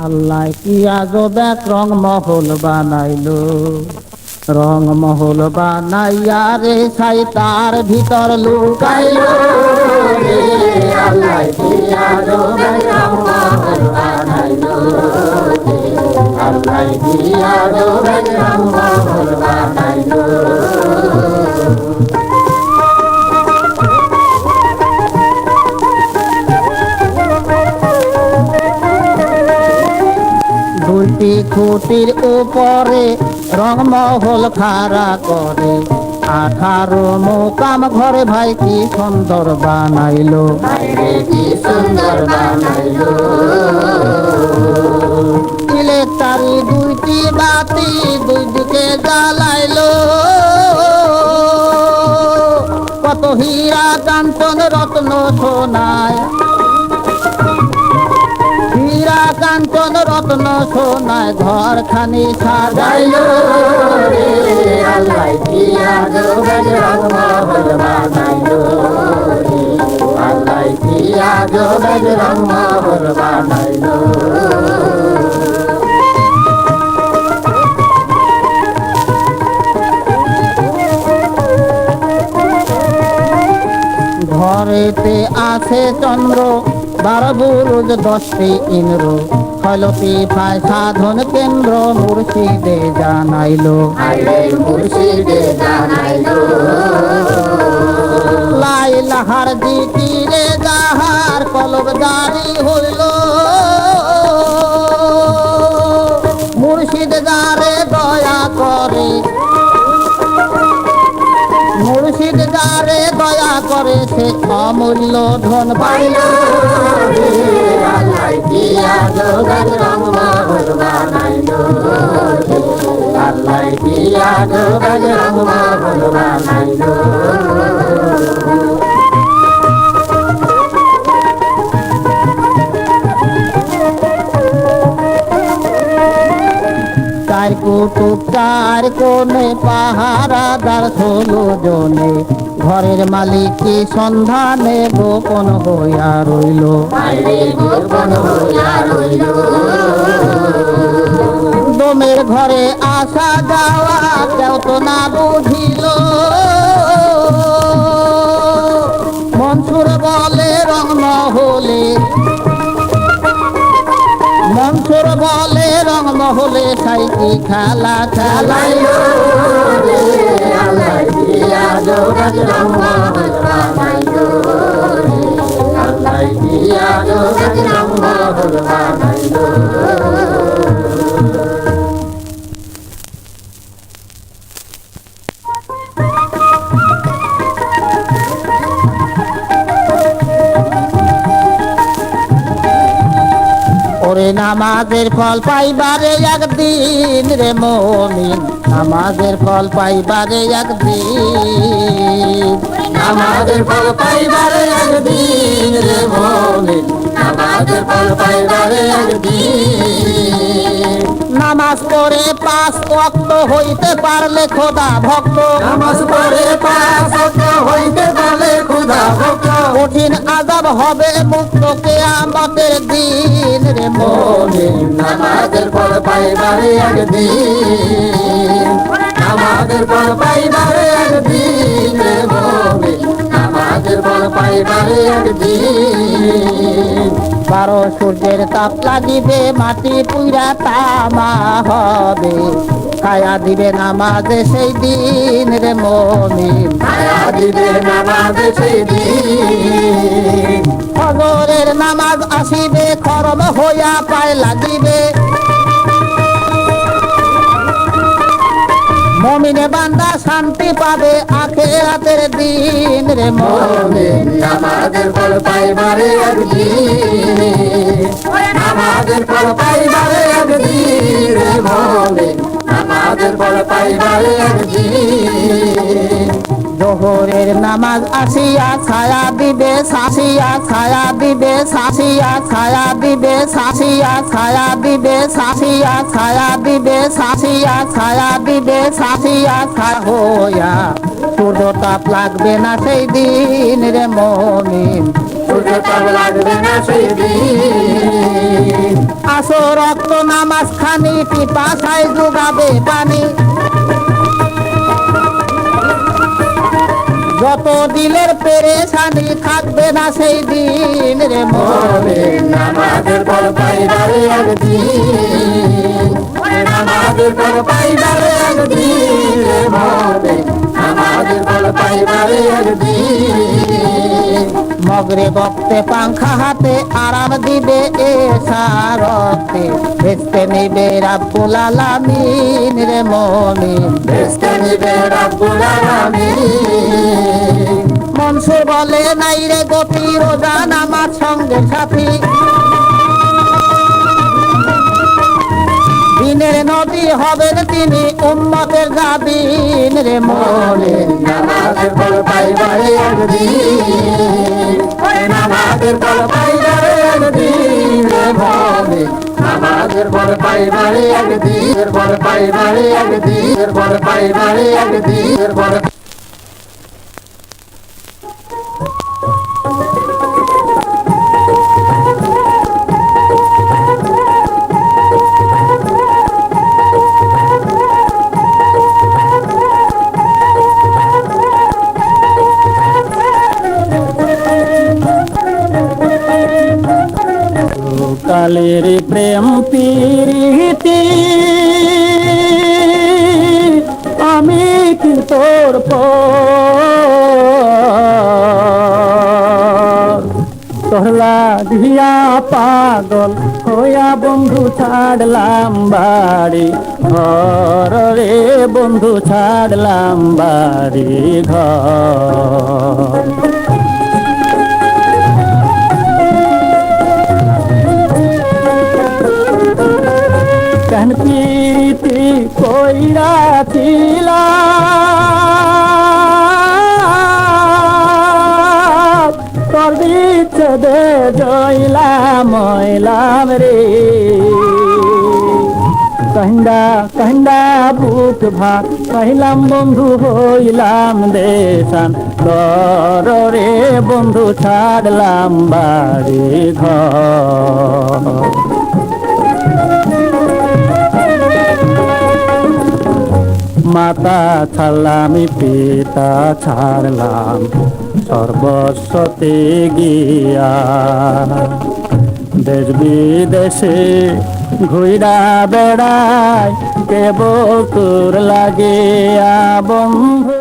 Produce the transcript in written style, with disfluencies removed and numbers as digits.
আল্লাহ কি আজব এক রং মহল বানাইলো, রং মহল বানাইয়া রে ছাই তার ভিতর লুকাইলো রে। আল্লাহ কি আজব এক রং মহল বানাইলো রে, আল্লাহ কি আজব এক রং মহল বানাইলো। দুইটি খুঁটির উপরে রংমহল খাড়া করে, 18 মোকাম ঘরে ভাই কি সুন্দর বানাইলো, কি সুন্দর বানাইলো। ইলেকট্রি দুইটি বাতি দুই দিকে জ্বালাইলো, কত হীরা কাঞ্চন রত্ন সোনায়, হীরা কাঞ্চন রত্ন সোনায় ঘর খানি সাজাইলো রে। আল্লাহ কি আজব এক রং মহল বানাইলো রে, আল্লাহ কি আজব এক রং মহল বানাইলো। ঘরেতে আছে চন্দ্র 12 বুরুজ 10টি ইন্দ্র, ফলতি পায় সাধন কেন্দ্র মুর্শিদে জানাইলো, মুর্শিদে জানাইলো। লাইলাহার জিকিরে যাহার কলব জারি হইল, মুর্শিদ যারে দয়া করে, মুর্শিদ যারে দয়া করে সে অমূল্য ধন পাইল রে। আল্লাহ কি আজব এক রং মহল বানাইলো রে, আল্লাহ কি আজব এক রং মহল বানাইলো। চার কুটুব চার কোণে পাহারাদার 16 জনে, ঘরের মালিক কি সন্ধানে গোপন হইয়া রইল, গোপন হইয়া রইল। দমের ঘরে আসা যাওয়া কেউ তো না বুঝিল, মনসুর বলে রং মহলে, মনসুর বলে রং মহলে সাইকি খেলা খেলাইলো রে। আল্লাহ কি আজব এক রং মহল বানাইলো রে, আল্লাহ কি আজব এক রং মহল বানাইলো। ওরে নামাজের ফল পাইবারে একদিন রে মুমিন, নামাজের ফল পাইবারে একদিন, নামাজের ফল পাইবারে একদিন রে মুমিন, নামাজের ফল পাইবারে একদিন। নামাজ পড়ে 5 ওয়াক্ত হইতে পারলে খোদা ভক্ত, নামাজ পড়ে 5 ওয়াক্ত হইতে পারলে খোদা ভক্ত, কঠিন আযাব হবে মুক্ত কিয়ামতের দিন রে মুমিন, নামাজের ফল পাইবারে একদিন, নামাজের ফল পাইবারে একদিন রে মুমিন, নামাজের ফল পাইবারে একদিন। 12 সূর্যের তাপ লাগিবে মাটি পুইরা তামা হবে, ছায়া দিবে নামাজে সেই দিন রে মুমিন, ছায়া দিবে নামাজে সেই দিন। ফজরের নামাজ আসিবে খরম হইয়া পায় লাগিবে, মুমিনে বান্দা শান্তি পাবে আখিরাতের দিন রে মুমিন, নামাজের ফল পাইবারে একদিন, নামাজের ফল পাইবারে একদিন রে মুমিন, নামাজের ফল পাইবারে একদিন। জোহরের নামাজ আসিয়া ছায়া দিবে শাসিয়া, ছায়া দিবে শাসিয়া, ছায়া দিবে শাসিয়া, ছায়া দিবে শাসিয়া, ছায়া দিবে শাসিয়া, ছায়া দিবে শাসিয়া, ছায়া হইয়া সূর্য তাপ লাগবে না সেই দিন রে মুমিন, সূর্য তাপ লাগবে না সেই দিন। আসো রক্ত নামাজ খানি পিপাসায় যোগাবে পানি যত দিলের পেরেশানি থাকবে না সেই দিন রে মুমিন নামাজের ফল পাইবারে একদিন নামাজের ফল পাইবারে একদিন রে মুমিন নামাজের ফল পাইবারে একদিন মগরে বক্তে পাংখা হাতে আরাম দিবে এসারতে ভেস্তে নিবে রাব্বুল আলামিন রে মুমিন ভেস্তে নিবে রাব্বুল আলামিন মনসুর বলে নাই রে গতি রোজা নামাজ সঙ্গে সাথী দিনের নবী হবেন তিনি উম্মতের জাবিন রে মুমিন নামাজের ফল পাইবারে একদিন নামাজের ফল পাইবারে একদিন রে মুমিন নামাজের ফল পাইবারে একদিন ফল পাইবারে একদিন ফল পাইবারে একদিন ফল কালের প্রেম প্রীতি আমি কি তোর তোরলা দিয়া পাগল হইয়া বন্ধু ছাড়লাম বাড়ি ঘর রে বন্ধু ছাড়লাম বাড়ি ঘর কেন প্রীতি কইরা ছিলা তোর বিচ্ছেদে জইলাম মইলাম রে কহিন্দা কহিন্দা বুক ভাত কহিলাম বন্ধু হইলাম দেশান তোর রে বন্ধু ছাড়লাম বাড়ি ঘর মাতা ছাড়লাম পিতা ছাড়লাম সর্বস্বতে গিয়া দেশ বিদেশে ঘুইরা বেড়ায় কেবল তোর লাগিয়া বন্ধু।